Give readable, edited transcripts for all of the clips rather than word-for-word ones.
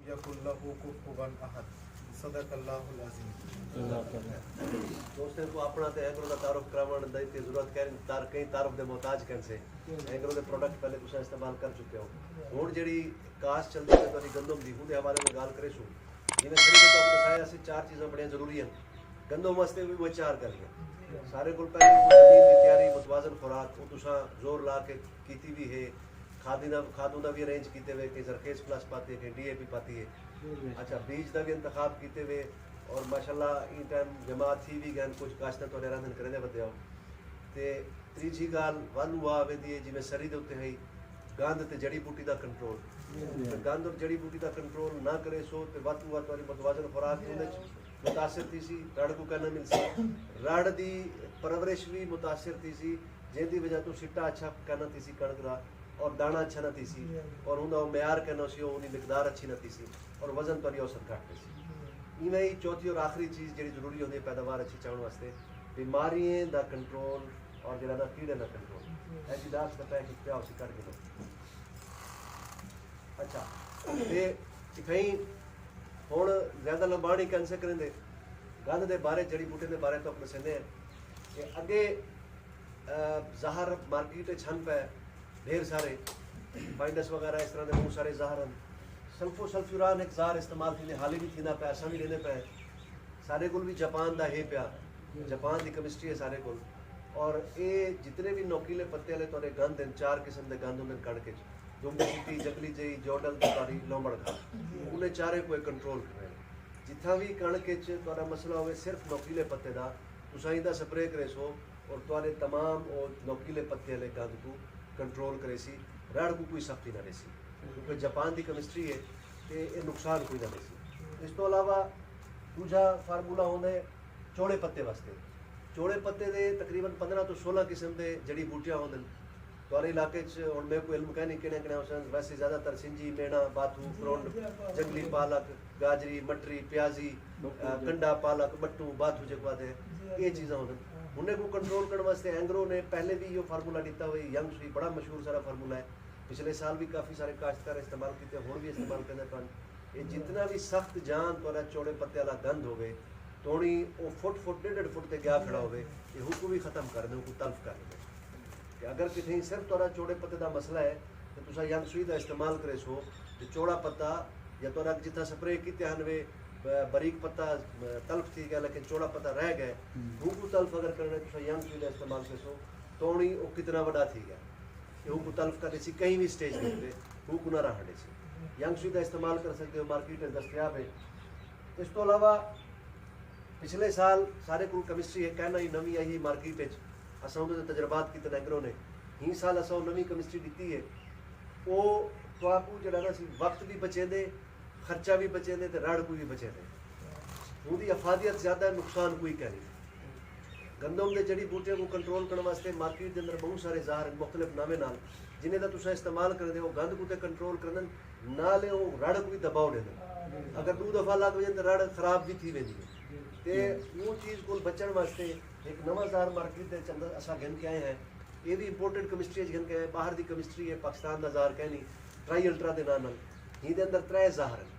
यकुल लहू कुफुवन अहद। सदकल्लाहुल अज़ीम। दोस्तों को अपना ते एंगरो दा तारुफ करावण दी ते जरूरत कहीं कई तारुफ दे मोहताज कन से एंगरो दे प्रोडक्ट पहले तुसा इस्तेमाल कर चुके हो। हुण जेड़ी काश चलदी है तुहाडी गंदम दी उहदे हवाले में गाल करे सु जिवें सही तो आपने दसाया सी चार चीज़ां बड़ियां जरूरी हैं गंदम वास्ते भी वो चार गलियां सारे कोल पहले जमीन दी तैयारी मुतवाजन खुराक वो तुसा जोर ला के कीती भी है खादों का भी अरेंज किए हुए कि जरखेज प्लस पाती है कि DAP पाती है। अच्छा बीज का भी इंतखाब किए हुए और माशाल्लाह इन टाइम जमात थी भी गए कुछ काश्त तो रन करेंगे बदे तो तीजी गाल वालू आ वेंदी है जिवें सरी दे उत्ते है गंद ते जड़ी बूटी का कंट्रोल तो गंद और जड़ी बूटी का कंट्रोल ना करे सो तो वध तो वध मुतवाजन खुराक मुतासिर थी सी रड़ को कहना मिल सी रड़ की परवरिश भी मुतासिर थी सी जिंदी वजह तो सिट्टा अच्छा कहना थी सी कणक का और दाना अच्छा न थी सी और उनका म्यार कहना सी उनकी मिकदार अच्छी न थी सी और वजन पर औसत घट सी इवें ही चौथी और आखिरी चीज़ जी जरूरी होती है पैदावार अच्छी चाहने वास्ते बीमारियों का कंट्रोल और जरा ना कीड़े का कंट्रोल ऐसी दास का पैक क्या उसे कर के लो। अच्छा तो कहीं हुण ज़्यादा लंबा नहीं कैंसर करेंगे गंद के बारे जड़ी बूटे के बारे तो अपने सहने कि अगे जहर मार्केट छन पे ढेर सारे फाइंडस वगैरह इस तरह के बहुत सारे जहर हैं सल्फोसल्फ्यूरान एक जहर इस्तेमाल थी हाली भी थी पे असा भी लेने पे सारे को भी जापान का है पिया जापान की केमिस्ट्री है सारे को और ये जितने भी नौकीले पत्ते वाले तुहाडे गंद हैं चार किस्म के गंद उन्हें कणक दुमटी जंगली जई जॉडल तुहाडी लोमड़ खा उन्हें चारे को कंट्रोल करे जिथा भी कणक तुहाडा मसला हो सिर्फ नौकीले पत्ते का तुसां इंदा स्प्रे करे सो और तुहाडे तमाम नौकीले पत्ते वाले गंद को कंट्रोल करे सी रड़ को कोई सख्ती ना देसी क्योंकि जापान की केमिस्ट्री है कि ये नुकसान कोई ना देसी। इस तो अलावा दूजा फार्मूला होंगे चौड़े पत्ते वास्ते चौड़े पत्ते के तकरीबन 15 तो 16 किस्म के जड़ी बूटियां होंगे तुहारे इलाके हुण मेरे को इल्म कहनी किने किने हुसन वैसे ज़्यादातर सिंजी मेणा बाथू प्रोंड जंगली पालक गाजरी मटरी प्याजी कंडा पालक बट्टू बाथू जो आते ये चीज़ां होंगे उन्हें को कंट्रोल करने वास्ते एंग्रो ने पहले भी ये फार्मूला दिता हुआ यंग सुई बड़ा मशहूर सारा फार्मूला है पिछले साल भी काफ़ी सारे काश्तकार इस्तेमाल किए हुण भी इस्तेमाल करते ये जितना भी सख्त जान तुहाडा चौड़े पत्ते वाला गंद होवे तोड़ी वो फुट 1.5 फुट से गया खड़ा होवे ये हुकू भी खत्म कर दे तल्फ कर दे कि अगर कितने सिर्फ तुहाडा चौड़े पत्ते का मसला है तो तुसा यंग सुई का इस्तेमाल करे सो तो चौड़ा पत्ता या तुहाडा जितना स्प्रे किते हैं वे बारीक पत्ता तल्फ थी गया लेकिन चौड़ा पत्ता रह गए हुकू तल्फ अगर करने तो यंग सुई का इस्तेमाल करे सो तोड़ी वो कितना बड़ा थी गया हुकू तल्फ कर सी कहीं भी स्टेज पे हुकू ना रहा सी यंग सुई का इस्तेमाल कर सकते हो मार्केट में दस्तियाब है। इस तो अलावा पिछले साल सारे को केमिस्ट्री है कहना ही नवी आई मार्केट असा उन्होंने तजर्बात किए एंग्रो ने ही साल असा नवी केमिस्ट्री दी है वो तो आपको जरा ना वक्त भी बचे दे खर्चा भी बचे दे तो रड़ कोई भी बचे दे उनकी अफादियत ज़्यादा नुकसान कोई कह नहीं गंदम के जड़ी बूटियों को कंट्रोल करने वास्ते मार्केट के अंदर बहुत सारे ज़हर मुख्तलिफ नामे नाल जिन्हें का तुम इस्तेमाल करते हो गंद को कंट्रोल करने नाले वो रड़ को भी दबाव दे अगर 2 दफ़ा लग वजन तो रड़ खराब भी थी वेंदी है तो वो चीज़ को बचने वास्ते एक नवा ज़हर मार्केट के अंदर असा गिन के आए हैं ये भी इंपोर्टेड केमिस्ट्री गिन के आए बाहर की केमिस्ट्री है पाकिस्तान का ज़हर कहनी ट्राई अल्ट्रा के नाम ही अंदर 3 ज़हर हैं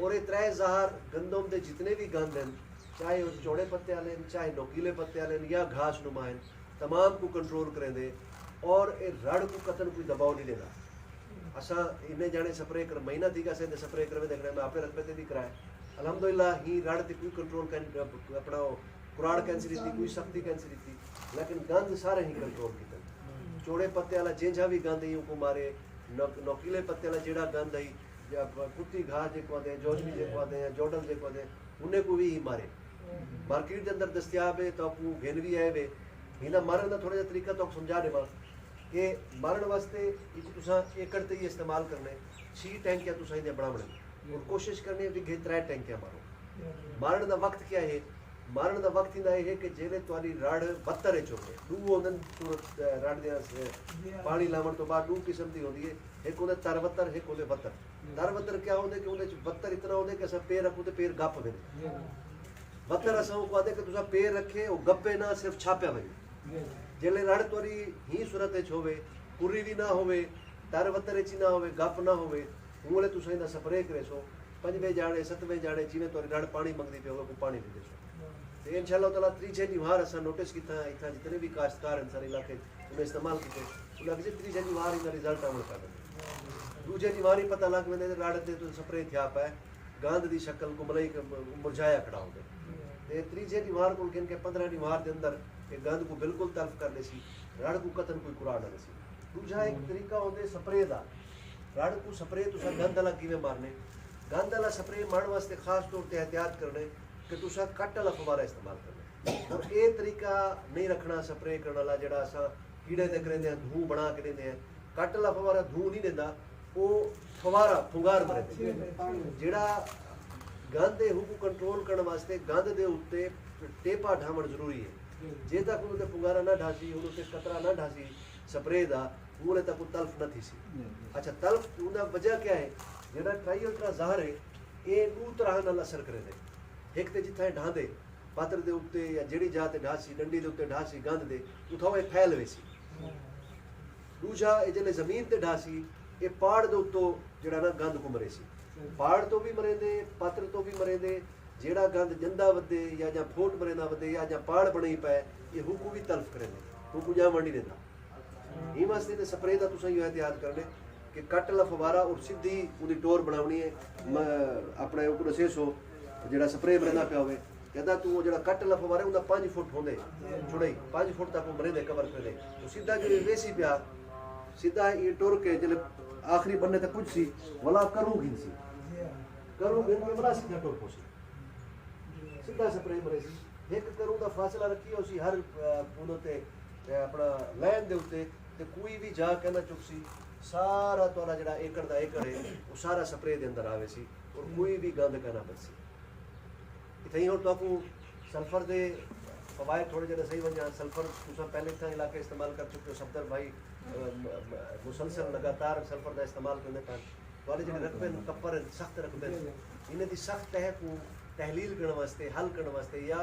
और ये 3 ज़हर गंदम के जितने भी गंद हैं चाहे वो चौड़े पत्ते वाले चाहे नोकीले पत्ते वाले या घास नुमा हैं तमाम को कंट्रोल करेंगे और ये रड़ को कतन कोई दबाव नहीं देगा असा इन्हें जाने स्प्रे कर महीना थी का स्प्रे करवे देखने में आपने रकबे भी कराए अल्हम्दुलिल्लाह ही रड़ थी कोई कंट्रोल अपना कुराड़ कैंसर थी कोई सख्ती कैंसर थी लेकिन गंद सारे ही कंट्रोल किए चौड़े पत्ते वाला जेंझा भी गंद ही उनको मारे नोकीले पत्ते वाला जेड़ा गंद है या कुत्ती घास जो आते हैं जोजनी जो आते हैं जॉडल जो आते हैं उन्हें को भी ही मारे मार्केट के अंदर दस्तियाब है तो आपको घेन भी आए वे हिना मारन का थोड़ा जा तरीका तो समझा देवा कि मारन वास्ते एक तुसा एकड़ ते ही इस्तेमाल करने 6 टैंकियां तुसा इन्हें बनाने और कोशिश करनी है कि 3 टैंकियां मारो मारन का वक्त क्या है मारन का वक्त इंदा है कि जेले तुहाडी रड़ बत्तर है चोके 2 होंदन रड़ दे पानी लावन तो बाद 2 किस्म दी होंदी है एक होंदा तरबत्तर एक होंदे बत्तर तरबत्तर क्या होंदे कि उन्हें बत्तर इतना होंदे कि असा पैर रखो तो पैर गप वेंदे बत्तर असा को आदे कि तुसा पैर रखे वो गप्पे ना सिर्फ छापया वजे जेले रड़ तुहाडी ही सूरत होवे पूरी भी ना होवे तरबत्तर च ना होवे गप ना होवे उंगले तुसा इंदा स्प्रे करे सो 5वें जाने 7वें जाने जिवें तुहाडी रड़ पानी मंगदी पे होवे को पानी दे देसो ते इंशाअल्लाह ताला त्रीजे ॾींहुं असां नोटिस कीता इत्थां जितने भी काश्तकार हैं सारे इलाके उन्हें इस्तेमाल कीते उन्हें कि त्रीजे ॾींहुं इनका रिजल्ट आवण पा दूजे ॾींहुं ही पता लग वेंदे रड़ ते तो स्प्रे थिया पए गंद दी शक्ल को मतलब मुरझाया खड़ा होंदे ते त्रीजे ॾींहुं को किन के 15 ॾींहुं दे अंदर ये गंद को बिल्कुल तल्फ कर देसी रड़ को कतन कोई कुराड़ न देसी दूजा एक तरीका होंदे स्प्रे दा रड़ को स्प्रे तुसा गंद वाला किवें मारने गंद वाला स्प्रे मारन वास्ते खास तौर ते एहतियात करने कि तुसा कट वाला फवारा इस्तेमाल करना और ये तरीका नहीं रखना स्प्रे करने वाला जड़ा असा कीड़े ते करेंदे हैं धूं बना के देंदे हैं कट वाला फवारा धूं नहीं देंदा वो फवारा फुंगार भरे जड़ा गंद है उसको कंट्रोल करने वास्ते गंद दे उत्ते टेपा ढावण जरूरी है जे तक उन्हें फुंगारा ना ढासी उन्हें कतरा ना ढासी स्प्रे दा उन्हें तक तल्फ न थी सी अच्छा तल्फ उनका वजह क्या है जड़ा ट्राई अल्ट्रा ज़हर है ये दो तरह नाल असर करे दे एक ते जिथे ढांदे पात्र दे उत्ते या जेड़ी जाते ढासी डंडी दे उत्ते ढासी गंद दे उथां ये फैल वेसी दूजा ये जले जमीन ते ढासी ये पाड़ दे उत्तो जेड़ा ना गंद को मरे सी पाड़ तो भी मरेंदे पात्र तो भी मरेंदे जेड़ा गंद जंदा वधे या जा फोट मरेंदा वधे या जा पाड़ बणी पए ये हुकू भी तल्फ करेंदे हुकू जा वंडी देंदा ई वास्ते ते स्प्रे दा तुसां यो एहतियात करने कि कट ला फवारा और सीधी उदी टोर बनावनी है अपने ऊपर दसेसो जेड़ा स्प्रे बरंदा पिया होवे कहदा तू जेड़ा कट ला फवारा उदा 5 फुट होंदे चौड़ाई 5 फुट तक मरेंदे कवर करे तो सीधा जो वेसी पिया सीधा ये टोर के जले आखिरी बनने तक कुछ सी वला करूं घिनसी करूं घिन के बड़ा सीधा टोर पोसी सीधा स्प्रे मरे सी एक करूं दा फासला रखी होसी हर उदोते अपना लैंड दे उत्ते ते कोई भी जा के ना चुकसी सारा तोला जड़ा एकड़ दा एकड़ है वो सारा स्प्रे दे अंदर आवे सी और कोई भी गंद का ना बची इतनी हो तो सल्फर दे फवायद थोड़े जरा सही वजह सल्फर तुसा पहले इतना इलाके इस्तेमाल कर चुके हो सफदर भाई मुसलसल लगातार सल्फर का इस्तेमाल करने का वाले जो रकबे कप्पर सख्त रकबे इन्हें दी सख्त तह को तहलील करने वास्ते हल करने वास्ते या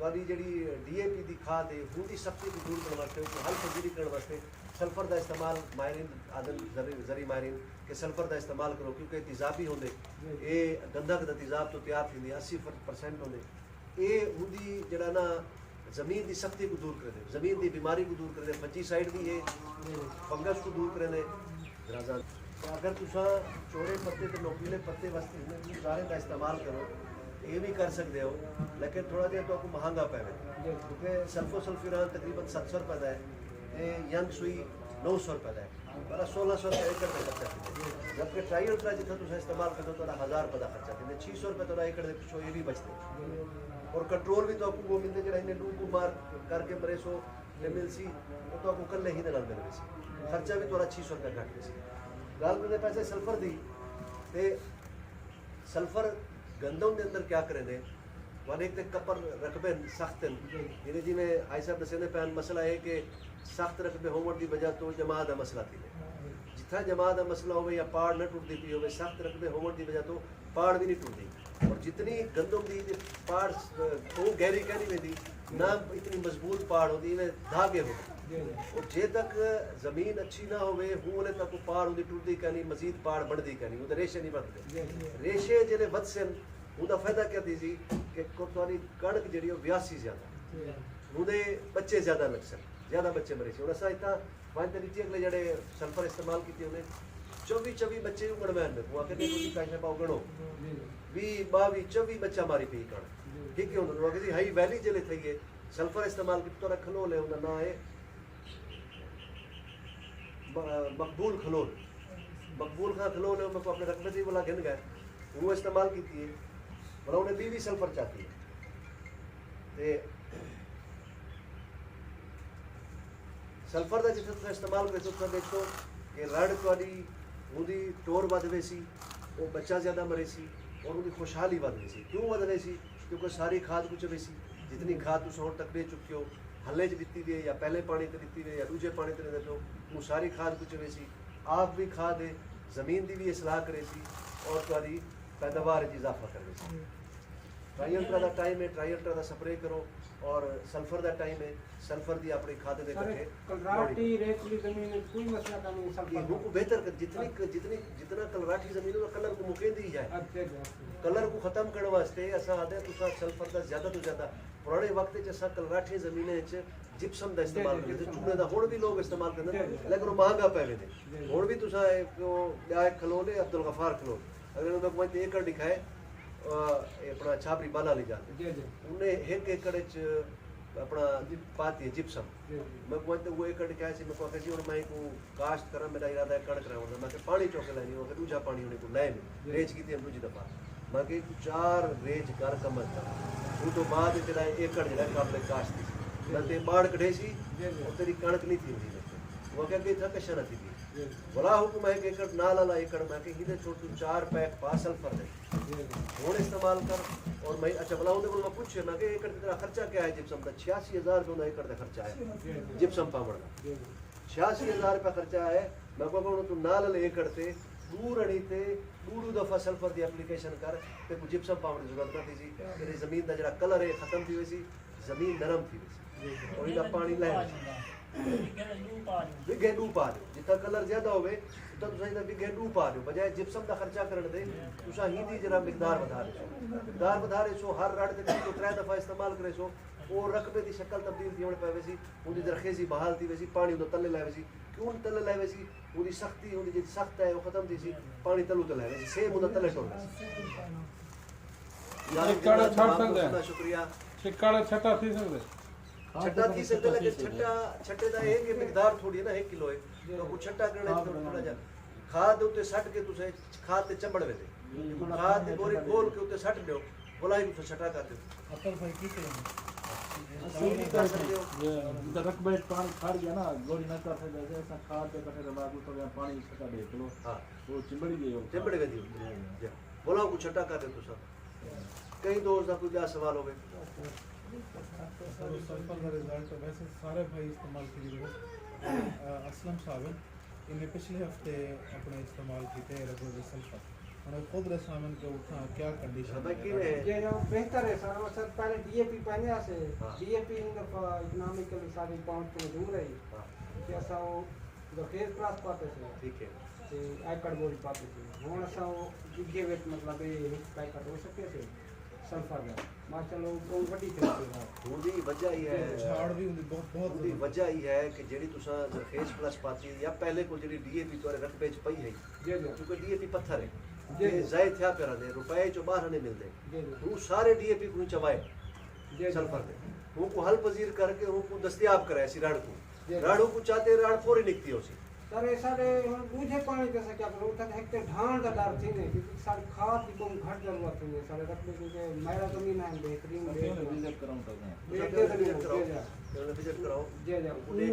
वाली जड़ी DAP की खाद है उनकी सख्ती को दूर करने वास्ते हल फजीरी करने वास्ते सल्फर का इस्तेमाल मायरीन आदम जरी मायरीन के सल्फर का इस्तेमाल करो क्योंकि तेजाबी होंगे ये गंधक का तेजाब तो तैयार थी 80% होंगे ये उनकी जड़ा ना जमीन की सख्ती को दूर कर दे जमीन की बीमारी को दूर कर दे फंजीसाइड भी है फंगस को दूर कर दे अगर तुसा चौड़े पत्ते तो नोकीले पत्ते वास्ते सारे का इस्तेमाल करो ये भी कर सकते हो लेकिन थोड़ा जिहा तो आपको महंगा पैवे क्योंकि सल्फोसल्फ्यूरान तकरीबन 700 रुपए का है यंग सुई 900 रुपए का है बड़ा 1600 रुपये एकड़ का खर्चा थी जबकि ट्राई अल्ट्रा जितना तुम इस्तेमाल करते हो तो 1000 रुपये का खर्चा थी 600 रुपये तो एकड़ के पिछो ये भी बचते और कंट्रोल भी तो आपको वो मिलते जो इन्हें डू को मार करके मरे सो मिल सी वो तो आपको कल ही मिल रही सी खर्चा भी थोड़ा 600 रुपये घट सी गल करते पैसे सल्फर दी ते सल्फर गंदम के अंदर क्या करें दे वन एक कपर रकबे सख्त जिन्हें जिन्हें आई साहब दसेंदे पैन मसला है कि सख्त रकबे होने की वजह तो जमात का मसला थी जिथा जमात का मसला हो या पाड़ न टूटती पी हो सख्त रकबे होने की वजह तो पाड़ भी नहीं टूटती और जितनी गंदम की पाड़ तो गहरी कहनी वेंदी ना इतनी मजबूत पाड़ होती इवें धागे हो और जे तक जमीन अच्छी ना हो हूं तक पाड़ उनकी टूटती कहनी मजीद पाड़ बढ़ती कहनी वो रेशे नहीं बढ़ते रेशे जिले बदसन उनका फायदा क्या थी सी कि तुहाडी कणक जी 82 ज्यादा उनके बच्चे ज्यादा लग सन ज्यादा बच्चे मरे से असा इतना 5 तरीके अगले जड़े सल्फर इस्तेमाल की उन्हें 24 बच्चे गणवैन में हुआ कहते हैं कैसे पाओ गणो 20 22 24 बच्चा मारी पी कण ठीक है उन्होंने हाई वैली जिले थी है सल्फर इस्तेमाल की तो खलोल है उनका ना है मकबूल खलोल खां खलोल है उनको अपने रकबे से बोला गिन गए वो इस्तेमाल की है बोला उन्हें 20 सल्फर चाहती है सल्फर का जितना तुम इस्तेमाल करे तो देखो कि रड़ थोड़ी उनकी टोर वध सी वो बच्चा ज़्यादा मरे सी और उनकी खुशहाली वध सी क्यों वध सी क्योंकि सारी खाद कुछ वे सी जितनी खाद तुम होर तक दे चुके हो हल्ले च दिती वे या पहले पानी ते दिती वे या दूजे पानी ते दे वो सारी खाद कुछ वे सी आप भी खाद है ज़मीन की भी इसलाह करे सी और थोड़ी पैदावार इजाफा करे सी ट्राईअल्ट्रा का टाइम है, ट्राईअल्ट्रा का स्प्रे करो और सल्फर का टाइम है, सल्फर की अपनी खाद दे सारे इकट्ठे कलराटी रेतली जमीन में कोई मसला का नहीं ये सल्फर को बेहतर कर जितना कलराठी जमीन है कलर को मुकेंदी ही जाए अच्छा कलर को खत्म करने वास्ते असा आदे तुसा सल्फर का ज्यादा तो ज्यादा पुराने वक्त च असा कलराठी जमीने च जिप्सम का इस्तेमाल करते चूने का हुण भी लोग इस्तेमाल करते लेकिन वो महंगा पै वेंदे हुण भी तुसा एक खलोले अब्दुल गफार खलोल अगर उन्हें कोई एकड़ दिखाए अपना छापरी बाला ले जाते जी जी उन्हें एक एकड़ च अपना पाती है जिप्सम मैं कहते वो एकड़ क्या सी मैं कहते जी और मैं को काश्त करा मेरा इरादा है कणक रहा मैं के पानी चौके लानी हो दूजा पानी उन्हें को लाए में रेज की थी हम दूजी दफा मैं के 4 रेज कर कम वो तो बाद तेरा एकड़ जरा काबले काश्त थी मैं ते बाढ़ कढे सी और तेरी कणक नहीं थी मुझे वो क्या कि था कशा थी बोला हुकुम है कि एकड़ ना ला एकड़ मैं के हिदे छोड़ तू 4 पैक पासल फर दे हुण इस्तेमाल कर और मैं अच्छा बोला उन्हें बोल मैं पूछे मैं के एकड़ तेरा खर्चा क्या है जिप्सम का 86000 रुपए एकड़ का खर्चा है जिप्सम पावड़ का 86000 रुपए खर्चा है मैं को तू ना ले एकड़ ते दूर अड़ी ते दूर दफा सल्फर दी एप्लीकेशन कर ते को जिप्सम पावड़ की जरूरत नहीं थी तेरी जमीन का जरा कलर है खत्म थी वैसी जमीन नरम थी वैसी और इला पानी ले विघे डू पा दो जितना कलर ज्यादा होवे तो तुसा इदा विघे डू पा दो बजाय जिप्सम का खर्चा करन दे तुसा हिंदी जरा मिकदार बधा रहे सो हर रड़ ते तो 3 दफा इस्तेमाल करे सो वो रकबे दी शक्ल तब्दील थी होने पे वैसी उनकी दरखेजी बहाल थी वैसी पानी उन तले लाए वैसी क्यों तले लाए वैसी उनकी सख्ती उनकी जी सख्त है वो खत्म थी सी पानी तलू तले वैसी सेम उन तले टोल चिक्काड़ा छाड़ सकते हैं शुक्रिया चिक्काड़ा छटा थी सकते छट्टा थी सकते लेकिन छट्टे दा एक मिकदार थोड़ी है ना 1 किलो है तो कुछ छट्टा करना है थोड़ा जा खाद उते सट के तुसे खाद ते चंबड़ वे दे खाद ते बोरी खोल के उते सट दो बोला ही तुसे छटा कर दो असल भाई की करें असली नहीं कर सकते हो ये इधर रकबे पानी खड़ गया ना गोली न कर सकते ऐसा खाद के कटे दबा तो पानी छटा दे लो हां वो चिंबड़ी गई चंबड़ वे दी बोला कुछ छटा कर दे तुसा कई दोस्त दा कोई सवाल होवे सर सल्फर का रिजल्ट तो वैसे सारे भाई इस्तेमाल कीजिए असलम साहब इन्हें पिछले हफ्ते अपने इस्तेमाल किए रघुवीर सल्फर उन्हें खुद रसामन के उठा क्या कंडीशन मैं की ने ये जो बेहतर है सर वो सर पहले डीएपी पहले से हाँ। डीएपी इन दफा इकोनॉमिकल सारी पाउंड के दूर रही हां कि असा वो जो फेस क्लास पाते से ठीक है ते एकड़ बोरी पाते से हुन असा वो विघे वेट मतलब ये पैकेट हो सके से सल्फर का माशाल्लाह वो बड़ी खरीद है उनकी वजह ही है झाड़ भी उनकी बहुत उनकी वजह ही है कि जेडी तुसा फेस प्लस पाती या पहले को जेडी डीएपी तोरे रकबे च पई है जी जी क्योंकि डीएपी पत्थर है जी। ये जायद थया पे रहंदे रुपए जो बाहर नहीं मिलते जी जी वो सारे डीएपी को चबाए जी सल्फर दे उनको हल पजीर करके उनको दस्तयाब करे ऐसी राड़ को जी। राड़ों को चाहते राड़ पूरी निकती होसी सर ऐसा रे मुझे पानी कैसे क्या करूं उठा हेक्टे ढाण का डर थी ने क्योंकि सारी खाद की कोई घट जरूरत है सारे रखने के मेरा जमीन है बेहतरीन विजिट कराऊं तो विजिट कराओ जी जी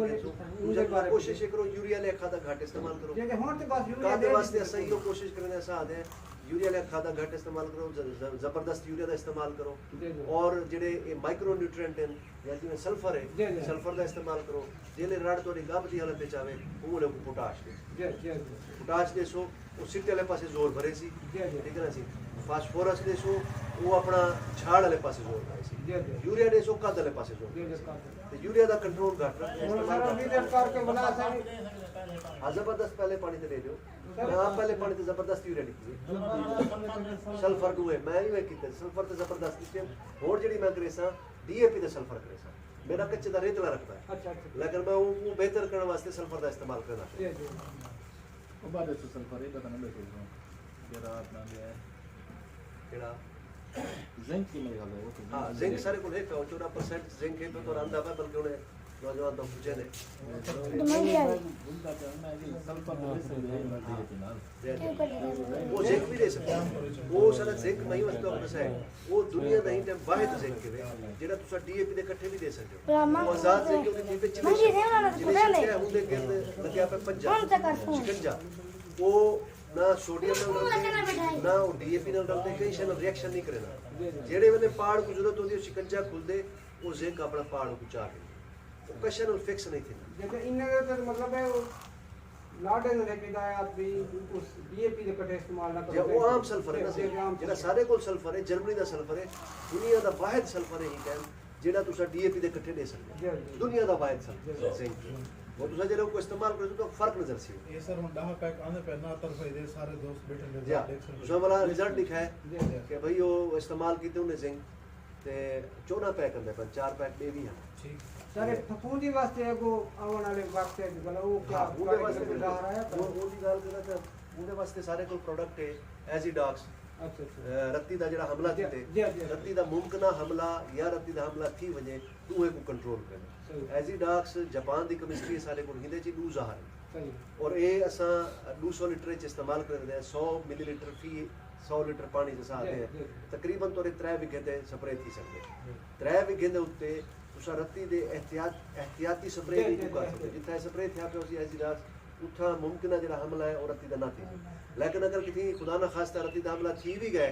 मुझे कोशिश करो यूरिया ले खादा घाट इस्तेमाल करो जी हों तो बस कादे वास्ते सही हो कोशिश करने ऐसा आदे यूरिया ले खादा घाट इस्तेमाल करो जबरदस्त यूरिया का इस्तेमाल करो जी जी और जेडे माइक्रो न्यूट्रिएंट हैं या जिमें सल्फर जी, है जी। सल्फर का इस्तेमाल करो जेले राड़ तोड़ी गाब दी हालत चावे वो लोग पोटाश दे जी जी पोटाश दे सो वो सिट्टे वाले पासे जोर भरे सी जी जी ठीक है ना सी फास्फोरस दे सो वो अपना झाड़ वाले पासे जोर भरे सी जी जी यूरिया दे सो कद वाले पासे जोर जी भरे जी सी। तो यूरिया का कंट्रोल घट रहा और इस्तेमाल सारा घट विजिट करके बुला सर हाँ जबरदस्त पहले पानी ते ले लो हाँ पहले पानी ते जबरदस्त यूरिया निकली सल्फर डू है मैं नहीं कीते सल्फर ते जबरदस्त सिस्टम और जेडी मैं करे सा डीएपी ते सल्फर करे सा मेरा कच्चे दा रेतला रखता है अच्छा अच्छा लेकिन मैं वो बेहतर करने वास्ते सल्फर का इस्तेमाल करना जी जी वो बाद से सल्फर है पता नहीं बैठे ये रात ना गया केड़ा जिंक की मेरे ख्याल है वो तो हाँ जिंक सारे को है 14% जिंक है तो रंदा है बल्कि उन्हें नौजवान तो पूछे ने उनका कहना है कि सल्फर से वो जिंक भी दे सकते हैं वो सारा जिंक नहीं वस्तु अपने से वो दुनिया नहीं टाइम वाहिद जिंक है जेड़ा तुसा डीएपी दे इकट्ठे भी दे सकते हो वो आजाद जिंक होती है पिछले जिले उनके गिर्द लगे पे पंजा शिकंजा वो ना सोडियम ना ना वो डीएपी ना डालते कई शे रिएक्शन नहीं करेना जेड़े वेले पहाड़ को जरूरत होती है शिकंजा खुल दे वो जिंक अपना पहाड़ को चाह के वो कशन फिक्स नहीं थी जैसे इनने तो मतलब है लाडे ने हिदायत भी उस डीएपी ਦੇ ਇਕੱਠੇ ਇਸਤੇਮਾਲ ਨਾ ਜੇ ਕਰੋ ਉਹ ਆਮ ਸਲਫਰ ਹੈ ਨਾ ਸੀ, ਜਿਹੜਾ ਸਾਡੇ ਕੋਲ ਸਲਫਰ ਹੈ ਜਰਮਨੀ ਦਾ ਸਲਫਰ ਹੈ, ਦੁਨੀਆ ਦਾ ਵਾਹਿਦ ਸਲਫਰ ਹੈ ਇਹ ਕਹਿਣ ਜਿਹੜਾ ਤੁਸੀਂ ਡੀਏਪੀ ਦੇ ਇਕੱਠੇ ਦੇ ਸਕਦੇ ਹੋ, ਦੁਨੀਆ ਦਾ ਵਾਹਿਦ ਸਲਫਰ ਜ਼ਿੰਕ। ਉਹ ਤੁਸੀਂ ਜਿਹੜਾ ਕੋਈ ਇਸਤੇਮਾਲ ਕਰੋ ਤਾਂ ਫਰਕ ਨਜ਼ਰ ਸੀ। ਇਹ ਸਰ ਹੁਣ 10 ਪੈਕ ਆਂਦੇ ਪੈ ਨਾ ਤਰਫ ਦੇ ਸਾਰੇ ਦੋਸਤ ਬੈਠੇ ਨੇ ਜਾਂ ਤੁਸੀਂ ਵਾਲਾ ਰਿਜ਼ਲਟ ਲਿਖਾ ਹੈ ਕਿ ਭਈ ਉਹ ਇਸਤੇਮਾਲ ਕੀਤੇ ਉਹਨੇ ਜ਼ਿੰਕ ਤੇ 14 ਪੈਕ ਹੁੰਦੇ ਪਰ 4 ਪੈਕ ਇਹ ਵੀ ਹਨ। ਠੀਕ ਸਾਰੇ ਫਫੂੰਦੀ ਵਾਸਤੇ ਕੋ ਆਉਣ ਵਾਲੇ ਵਕਤ ਹੈ ਗਲਾ ਉਹ ਹਾਂ ਕੀ ਉਹਦੇ ਵਾਸਤੇ ਬਾਹਰ ਆਇਆ ਉਹਦੀ ਗੱਲ ਕਰਾਂ ਤਾਂ ਉਹਦੇ ਵਾਸਤੇ ਸਾਰੇ ਕੋਲ ਪ੍ਰੋਡਕਟ ਹੈ ਐਜ਼ੀਡਾਕਸ ਅੱਛਾ ਅੱਛਾ ਰੱਤੀ ਦਾ ਜਿਹੜਾ ਹਮਲਾ ਜੀ, ਕੀਤੇ ਜੀ, ਜੀ। ਰੱਤੀ ਦਾ ਮੁਮਕਿਨਾ ਹਮਲਾ ਜਾਂ ਰੱਤੀ ਦਾ ਹਮਲਾ ਥी वजह तू को कंट्रोल सही। करना एजिडाक्स जापान दी केमिस्ट्री सारे को हिंदे ची 2 ज़हर सही और ए असा 200 लीटर च इस्तेमाल करदे हैं 100 मिलीलीटर फी 100 लीटर पानी जैसा आते हैं तकरीबन तोरे 3 विघे ते स्प्रे थी सकदे 3 विघे दे उत्ते तुसा रत्ती दे एहतियाती स्प्रे जी, नहीं जी, कर जी, सकते जी। जितना स्प्रे थया पे उसी एजिडाक्स उठा मुमकिन जेड़ा हमला है और रत्ती दा ना थी लेकिन अगर किसी खुदा ना खास्ता रत्ती दा हमला थी भी गए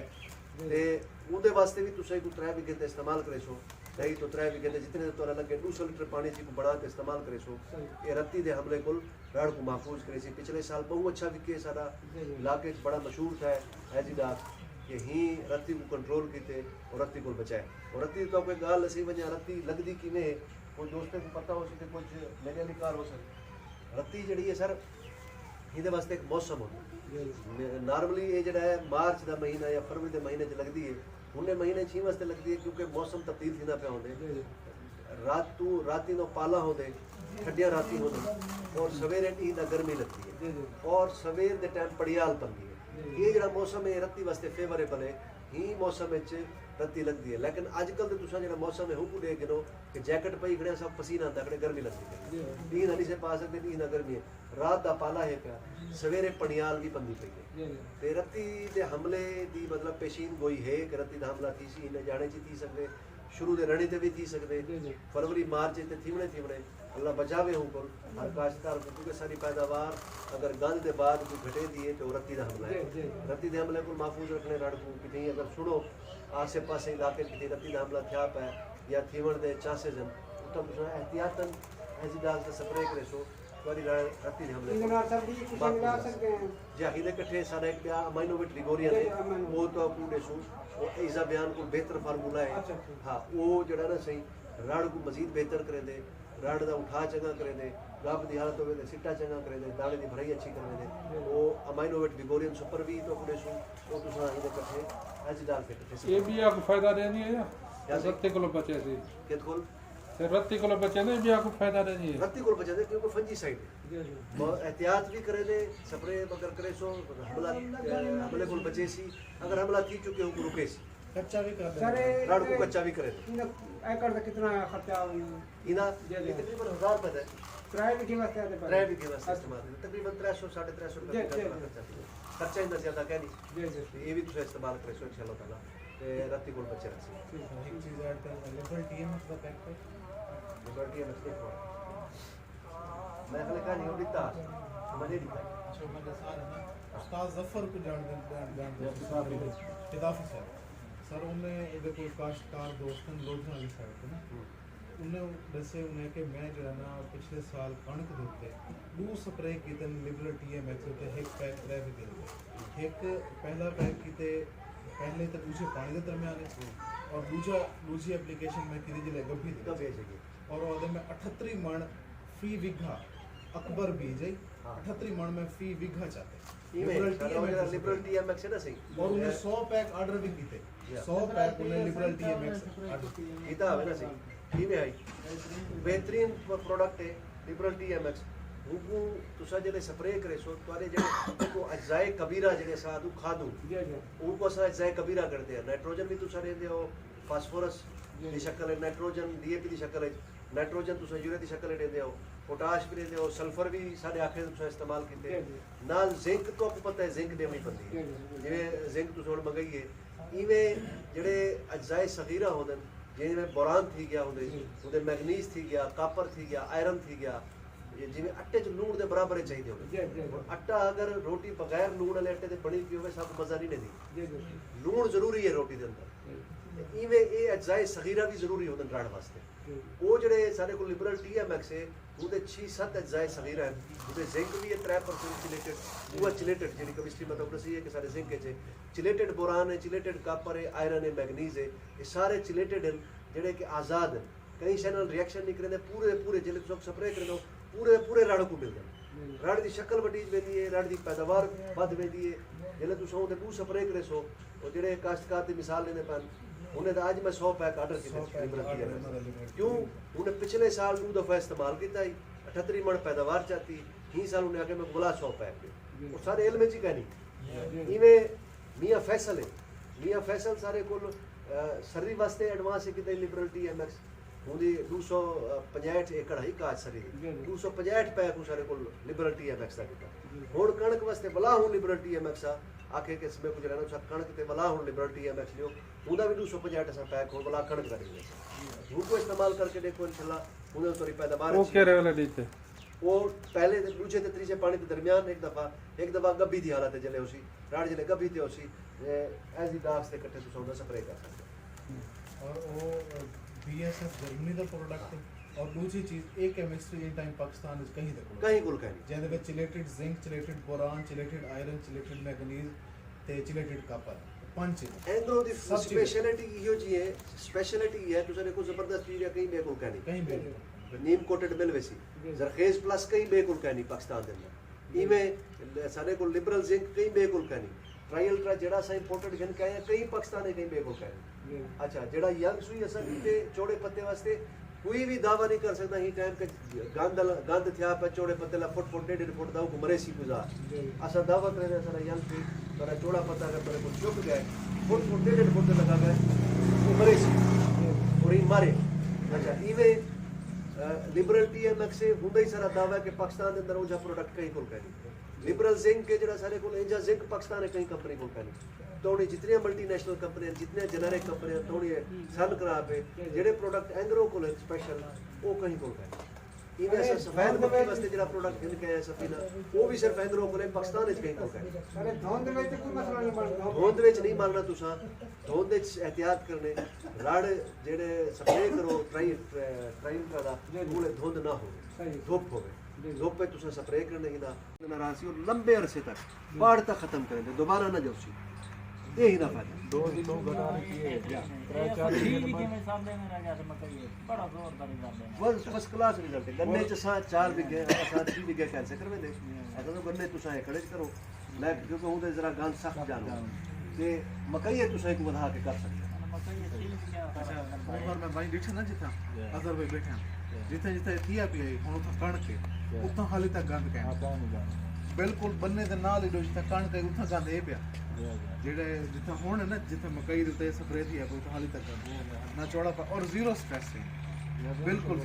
ते ਉਹਦੇ ਵਾਸਤੇ ਵੀ ਤੁਸੀਂ ਕੋਈ 3 ਵਿਘੇ ਤੇ ਇਸਤੇਮਾਲ ਕਰੇ ਸੋ ਨਹੀਂ ਤਾਂ 3 ਵਿਘੇ ਤੇ ਜਿਤਨੇ ਤੁਹਾਡਾ ਲੱਗੇ 200 ਲੀਟਰ ਪਾਣੀ ਚ ਬਣਾ ਕੇ ਇਸਤੇਮਾਲ ਕਰੇ ਸੋ ਇਹ ਰੱਤੀ ਦੇ ਹਮਲੇ ਕੋਲ ਰਾੜ को महफूज करे सी पिछले साल बहुत अच्छा विके सारा इलाके च बड़ा मशहूर था एजिडाक कि ही रत्ती को कंट्रोल कीते और रत्ती को बचाए और रत्ती तो कोई गाल असी वजह रत्ती लगदी किवें कोई दोस्तों को पता हो सी कुछ मेरे निकार हो सके रत्ती जड़ी है सर ਇਹਦੇ ਵਾਸਤੇ ਇੱਕ ਮੌਸਮ ਹੁੰਦਾ ਨਾਰਮਲੀ ਇਹ ਜਿਹੜਾ ਹੈ ਮਾਰਚ ਦਾ ਮਹੀਨਾ ਜਾਂ ਫਰਵਰੀ ਦੇ ਮਹੀਨੇ 'ਚ ਲੱਗਦੀ ਹੈ ਉਹਨੇ ਮਹੀਨੇ 'ਚ ਹੀ ਵਾਸਤੇ ਲੱਗਦੀ ਹੈ ਕਿਉਂਕਿ ਮੌਸਮ ਤਬਦੀਲ ਥੀਂਦਾ ਪਿਆ ਹੁੰਦੇ ਰਾਤੀ ਨੂੰ ਪਾਲਾ ਹੁੰਦੇ ਠੰਡੀਆਂ ਰਾਤੀ ਹੁੰਦੇ ਔਰ ਸਵੇਰੇ ਢੀ ਦਾ ਗਰਮੀ ਲੱਗਦੀ ਹੈ ਔਰ ਸਵੇਰ ਦੇ ਟਾਈਮ ਪੜਿਆਲ ਪੈਂਦੀ ਹੈ ਇਹ ਜਿਹੜਾ ਮੌਸਮ ਹੈ ਰੱਤੀ ਵਾਸਤੇ ਫੇਵਰੇਬਲ ਹੈ ਹੀ ਮੌਸਮ ਵਿੱਚ ਰੱਤੀ ਲੱਗਦੀ ਹੈ ਲੇਕਿਨ ਅੱਜ ਕੱਲ ਤੇ ਤੁਸੀਂ ਜਿਹੜਾ ਮੌਸਮ ਹੈ ਉਹ ਦੇ ਗਿਨੋ ਕਿ ਜੈਕਟ ਪਈ ਖੜਿਆ ਸਭ ਪਸੀਨਾ ਆਉਂਦਾ ਖੜੇ ਗਰਮੀ ਲੱਗਦੀ ਹੈ ਢੀ ਨਹੀਂ ਸੇ ਪਾ ਸਕਦੇ ਢੀ ਨਾ ਗਰਮੀ ਹੈ ਰਾਤ ਦਾ ਪਾਲਾ ਹੈ ਪਿਆ ਸਵੇਰੇ ਪੜਿਆਲ ਵੀ ਪੰਦੀ ਪਈ ਹੈ ਤੇ ਰੱਤੀ ਦੇ ਹਮਲੇ ਦੀ ਮਤਲਬ ਪੇਸ਼ੀਨ ਗੋਈ ਹੈ ਕਿ ਰੱਤੀ ਦਾ ਹਮਲਾ ਥੀ ਸੀ ਇਹਨੇ ਜਾਣੇ ਚ ਥੀ ਸਕਦੇ शुरू दे रणी ते भी थी सकदे फरवरी मार्च ते थीवणे अल्लाह बचावे हूं पर हर काश्तकार को क्योंकि सारी पैदावार अगर गंद के बाद कोई घटे दी है तो रत्ती दा हमला है रत्ती दे हमले को महफूज रखने रड़ को कितनी अगर सुनो आसे पासे इलाके कितनी रत्ती दा हमला थया पे या थीवण दे चांसेस हैं तो एहतियातन एजिडाक्स दा स्प्रे करे सो वारी रत्ती दे हमले इनमें सब भी कुछ मिला सकते हैं जाहि दे इकट्ठे सारा एक पिया अमाइनोविट लिगोरिया ने वो तो पूरे सो और ईजा बयान को बेहतर फार्मूला है हाँ वो जड़ा ना सही राड़ को मजीद बेहतर करे दे राड़ दा उठा चंगा करे दे गाप दी हालत होवे दे सिट्टा चंगा करे दे दाने दी भराई अच्छी करे दे वो अमाइनोवेट विगोरियन सुपर भी तो पूरे सु वो तुसा इदे इकट्ठे आज डाल के इकट्ठे ये भी आपको फायदा देनी है या रत्ती को बचे से केत खोल ते रत्ती को बचे ने भी आपको फायदा देनी है रत्ती को बचा दे क्योंकि फंजी साइड है एहतियात भी करे दे स्प्रे मगर करे सो हमले को बचे सी अगर हमला थी चुके हो रुके सी कच्चा भी कर सारे राड़ को कच्चा भी करे दे एकड़ का कितना खर्चा इना तकरीबन 1000 रुपए है किराए भी के वास्ते आते ड्राइव के वास्ते इस्तेमाल करते तकरीबन 300 350 रुपए का खर्चा इंदा ज्यादा कह नहीं ये भी तुसे इस्तेमाल करे सो इंशाल्लाह ताला ते राती को बचे रसी एक चीज ऐड कर लिबरल टीएमएक्स का पैक पे लिबर्टी है मस्ती को मैं खाली कहानी और दिता मैंने दिता अच्छा मैं सारा ना उस्ताद जफर को जान इदाफा सर उन्हें ਇਹਦੇ ਕੋਈ ਕਾਸ਼ਤਕਾਰ ਦੋਸਤਾਂ ਲੋਕਾਂ ਵਾਲੀ ਸਾਈਡ ਤੇ ਨਾ ਉਹਨੇ ਦੱਸੇ ਉਹਨੇ ਕਿ ਮੈਂ ਜਿਹੜਾ ਨਾ ਪਿਛਲੇ ਸਾਲ ਕਣਕ ਦੇ ਉੱਤੇ 2 ਸਪਰੇ ਕੀਤੇ ਲਿਬਰਲ ਟੀਐਮਐਕਸ ਤੇ ਇੱਕ ਪੈਕ ਰਹਿ ਵੀ ਗਏ ਇੱਕ ਪਹਿਲਾ ਪੈਕ ਕੀਤੇ पहले तो दूसरे पानी के दरमियान है और दूसरी एप्लीकेशन में की जिले गभी और ओदे में 78 मण फी विघा अकबर बीज है 78 मण में फी विघा चाहते लिबरल टीएमएक्स है ना सही और उन्हें 100 पैक ऑर्डर भी कीते 100 पैक उन्हें लिबरल टीएमएक्स ऑर्डर कीता है ना सही ये आई बेहतरीन प्रोडक्ट है लिबरल टीएमएक्स वो तुसा जेले स्प्रे करे सो तोरे जेले को अजाए कबीरा जेले साधु खादू उनको सा अजाए कबीरा करते हैं नाइट्रोजन भी तुसा लेंदे हो फास्फोरस दी शक्ल है नाइट्रोजन डीएपी दी शक्ल है नाइट्रोजन तुसा यूरिया दी शक्ल लेंदे हो पोटाश भी लेंदे हो सल्फर भी सारे आखिर तुसा इस्तेमाल कीते नाल जिंक तो आपको पता है जिंक देनी पड़ती है जिवें जिंक तुसा हुण मंगाई है इवें जेड़े अजाए सगीरा होंदे जिवें बोरान थी गया होंदे ओदे मैग्नीज थी गया कापर थी गया आयरन थी गया जिवें आटे च लूण दे बराबर चाहिए होवे आटा अगर रोटी बगैर लूण वाले आटे दे बनी पई होवे सब मजा नहीं देती लूण जरूरी है रोटी दे अंदर ਇਵੇਂ ਇਹ ਅਜਾਏ ਸਗੀਰਾ ਵੀ ਜ਼ਰੂਰੀ ਹੁੰਦੇ ਨੇ ਰਾੜ ਵਾਸਤੇ ਉਹ ਜਿਹੜੇ ਸਾਡੇ ਕੋਲ ਲਿਬਰਲ TMX ਹੈ ਉਹਦੇ 6-7 ਅਜਾਏ ਸਗੀਰਾ ਹਨ ਉਹਦੇ ਜ਼ਿੰਕ ਵੀ ਹੈ 3% ਚਿਲੇਟਡ ਉਹ ਚਿਲੇਟਡ ਜਿਹੜੀ ਕੈਮਿਸਟਰੀ ਮਤਲਬ ਦੱਸੀ ਹੈ ਕਿ ਸਾਡੇ ਜ਼ਿੰਕ ਹੈ ਚਿਲੇਟਡ ਬੋਰਾਨ ਹੈ ਚਿਲੇਟਡ ਕਾਪਰ ਹੈ ਆਇਰਨ ਹੈ ਮੈਗਨੀਜ਼ ਹੈ ਇਹ ਸਾਰੇ ਚਿਲੇਟਡ ਹਨ ਜਿਹੜੇ ਕਿ ਆਜ਼ਾਦ ਕਈ ਸ਼ੈਨਲ ਰਿਐਕਸ਼ਨ ਨਹੀਂ ਕਰਦੇ ਪੂਰੇ ਜਿਹੜੇ ਤੁਸੀਂ ਸਪਰੇ ਕਰਦੇ ਹੋ ਪੂਰੇ ਰਾੜ को मिलते हैं राड़ की शक्ल वधी वेंदी है राड़ की पैदावार वध वेंदी है जिले तुम तू स्प्रे करे सो और जेडे काश्तकार की मिसाल लेने पैन उन्हें तो अज मैं 100 पैक ऑर्डर किए क्यों उन्हें पिछले साल 2 दफ़ा इस्तेमाल किया 38 मन पैदावार चाहती ही साल उन्हें आके मैं बोला 100 पैक वो सारे इल्म च कहनी इवें मियाँ फैसल है मियाँ फैसल सारे को सर्री वास्ते एडवांस है कि लिबरल TMX ਉਹਦੀ 265 ਏਕੜ ਹੈ ਕਾਜ ਸਰੀ 265 ਪੈਕ ਸਾਰੇ ਕੋਲ ਲਿਬਰਲ TMX ਦਾ ਕੀਤਾ ਹੁਣ ਕਣਕ ਵਾਸਤੇ ਬਲਾ ਹੁਣ ਲਿਬਰਲ TMX ਆ ਆਖੇ ਕਿ ਸਮੇਂ ਕੁਝ ਰਹਿਣਾ ਸਾ ਕਣਕ ਤੇ ਬਲਾ ਹੁਣ ਲਿਬਰਲ TMX ਲਿਓ ਉਹਦਾ ਵੀ 265 ਅਸਾਂ ਪੈਕ ਹੋ ਬਲਾ ਕਣਕ ਦਾ ਦੇ ਹੁਣ ਕੋ ਇਸਤੇਮਾਲ ਕਰਕੇ ਦੇਖੋ ਇਨਸ਼ਾਅੱਲਾ ਉਹਦੇ ਤੋਂ ਪੈਦਾਵਾਰ वो क्या वाला देते वो पहले दूसरे ते तीसरे पानी के दरमियान एक दफा गब्बी की हालत जले उसी राड़ जले गब्बी थे उसी ऐसी दाग से कट्टे तुम स्प्रे कर सकते और वो BSF जर्मनी ਦਾ ਪ੍ਰੋਡਕਟ ਔਰ ਦੂਜੀ ਚੀਜ਼ ਇਹ ਕੈਮਿਸਟਰੀ ਇਨ ਟਾਈਮ ਪਾਕਿਸਤਾਨ ਵਿੱਚ ਕहीं ਦੇਖੋ कहीं कुल कहीं ਜਿਹਦੇ ਵਿੱਚ ਚਿਲੇਟਡ ਜ਼ਿੰਕ ਚਿਲੇਟਡ ਬੋਰਾਨ ਚਿਲੇਟਡ ਆਇਰਨ ਚਿਲੇਟਡ ਮੈਗਨੀਜ਼ ਤੇ ਚਿਲੇਟਡ ਕਾਪਰ ਪੰਜ एंग्रो दी स्पेशलिटी इहो जी है स्पेशलिटी है तुझे को जबरदस्त चीज है कहीं बेकुल कहनी ਕहीं भी नीम कोटेड मिल वैसी जरखेज प्लस कहीं बेकुल कहनी पाकिस्तान दे अंदर इवें सारे को लिबरल जिंक कहीं बेकुल कहनी ट्रायल ट्रा जेड़ा सा इंपोर्टेड जिंक है कहीं पाकिस्तान कहीं बेकुल कहनी अच्छा जेड़ा यंग सुई असा कीते चौड़े पत्ते वास्ते कोई भी दावा नहीं कर सकता ही टाइम के गंद थिया पे चौड़े पत्ते ला फुट 1.5 फुट दाऊ को मरे सी गुजार असा दावा करे सारा यंग पे सारा चौड़ा पत्ता अगर मेरे को चुक गए फुट 1.5 फुट लगा गए वो मरे सी और ही मारे अच्छा इवे लिबरल TMX से हुंदा ही सारा दावा है कि पाकिस्तान के अंदर ओजा प्रोडक्ट कहीं कोल कहनी लिबरल जिंक के जरा सारे को एजा जिंक पाकिस्तान है कहीं कंपनी कोल कहनी थोड़ी जितनी मल्टीनेशनल कंपनियां जितने जेनेरिक कंपनियां थोड़ी सन खराब है जेडे प्रोडक्ट एंग्रो को स्पेशल वो कहीं को है इवे सफेद मक्खी वास्ते जेड़ा प्रोडक्ट इनके है सफीना वो भी सिर्फ एंग्रो को पाकिस्तान में कहीं को है अरे धुंध में तो कोई मसला नहीं बनता धुंध में नहीं मारना तुसा धुंध में एहतियात करने राड़ जेडे स्प्रे करो ट्राइल करा वो धुंध ना हो धूप होवे धूप पे तुसा स्प्रे करने की ना नाराजी और लंबे अरसे तक बाढ़ तक खत्म कर दे दोबारा ना जाओ यही ना फायदा 2 किलो घटाने की है 3-4 फर्स्ट क्लास रिजल्ट है गन्ने च 4 बीघे 3 बीघे कैसे करवे दे अगर तो गन्ने तुसा खड़े करो मैं क्योंकि उहदे जरा गंद सख्त जानो ते मकई तुसा एक वधा के कर सकते और मैं भाई बैठा ना जिथा अगर भाई बैठा जिथे थिया पी हुन उथा कणक के उथा हाले तक गंद के बिल्कुल बन्ने दे नाल ही जिथे कणक के उथा गंद ए पिया जेडे जिथे हुन ना जिथे मकई दे स्प्रे थी है उथा हाले तक गंद ना चौड़ा और जीरो स्ट्रेस है बिल्कुल